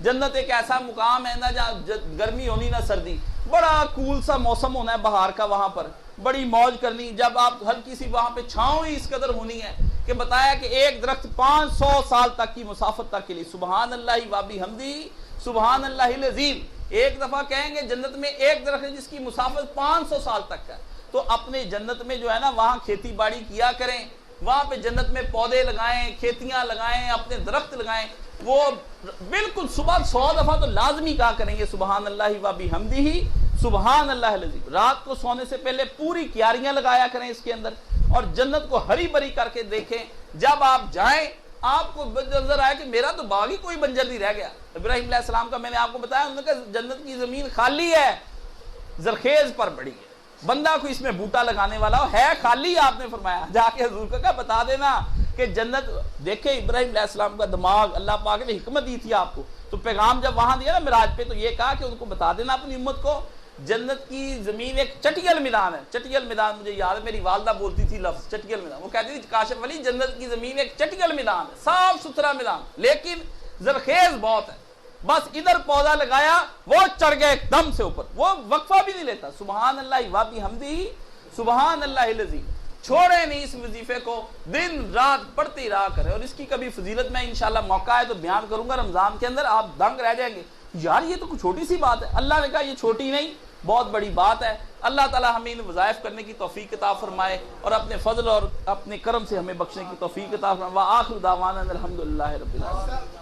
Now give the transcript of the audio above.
جنت ایک ایسا مقام ہے نہ جہاں گرمی ہونی نہ سردی، بڑا کول سا موسم ہونا ہے بہار کا، وہاں پر بڑی موج کرنی، جب آپ ہلکی سی وہاں پہ چھاؤں ہی اس قدر ہونی ہے کہ بتایا کہ ایک درخت 500 سال تک کی مسافت تک کے لیے، سبحان اللہ و بحمدہ سبحان اللہ العظیم، ایک دفعہ کہیں گے جنت میں ایک درخت ہے جس کی مسافت 500 سال تک ہے۔ تو اپنے جنت میں جو ہے نا وہاں کھیتی باڑی کیا کریں، وہاں پہ جنت میں پودے لگائیں، کھیتیاں لگائیں، اپنے درخت لگائیں، وہ بالکل صبح 100 دفعہ تو لازمی کہا کریں گے سبحان اللہ و بحمدہ سبحان اللہ العظیم۔ رات کو سونے سے پہلے پوری کیاریاں لگایا کریں اس کے اندر، اور جنت کو ہری بھری کر کے دیکھیں۔ جب آپ جائیں آپ کو نظر آئے کہ میرا تو باغ ہی کوئی بنجر نہیں رہ گیا۔ ابراہیم علیہ السلام کا میں نے آپ کو بتایا، انہوں نے کہا جنت کی زمین خالی ہے، زرخیز پر بڑی ہے، بندہ کوئی اس میں بوٹا لگانے والا ہو، ہے خالی۔ آپ نے فرمایا جا کے حضور کو کہا بتا دینا کہ جنت، دیکھیں ابراہیم علیہ السلام کا دماغ، اللہ پاک نے حکمت دی تھی آپ کو، تو پیغام جب وہاں دیا نا معراج پہ، تو یہ کہا کہ ان کو بتا دینا اپنی امت کو جنت کی زمین ایک چٹیل میدان ہے۔ چٹیل میدان مجھے یاد ہے، میری والدہ بولتی تھی لفظ چٹیل میدان، وہ کہتی تھی کاشف ولی جنت کی زمین ایک چٹیل میدان ہے، صاف ستھرا میدان، لیکن زرخیز بہت ہے۔ بس ادھر پودا لگایا وہ چڑھ گئے ایک دم سے اوپر، وہ وقفہ بھی نہیں لیتا، سبحان اللہ و بحمدہ سبحان اللہ العظیم۔ چھوڑے نہیں اس وظیفے کو، دن رات پڑھتے ہی رہا کرے، اور اس کی کبھی فضیلت میں انشاءاللہ موقع ہے تو بیان کروں گا رمضان کے اندر، آپ دنگ رہ جائیں گے یار یہ تو کوئی چھوٹی سی بات ہے۔ اللہ نے کہا یہ چھوٹی نہیں، بہت بڑی بات ہے۔ اللہ تعالی ہمیں ان وظائف کرنے کی توفیق عطا فرمائے، اور اپنے فضل اور اپنے کرم سے ہمیں بخشنے کی توفیق عطا فرمائے۔ وآخر دعوانا الحمدللہ رب العالمین۔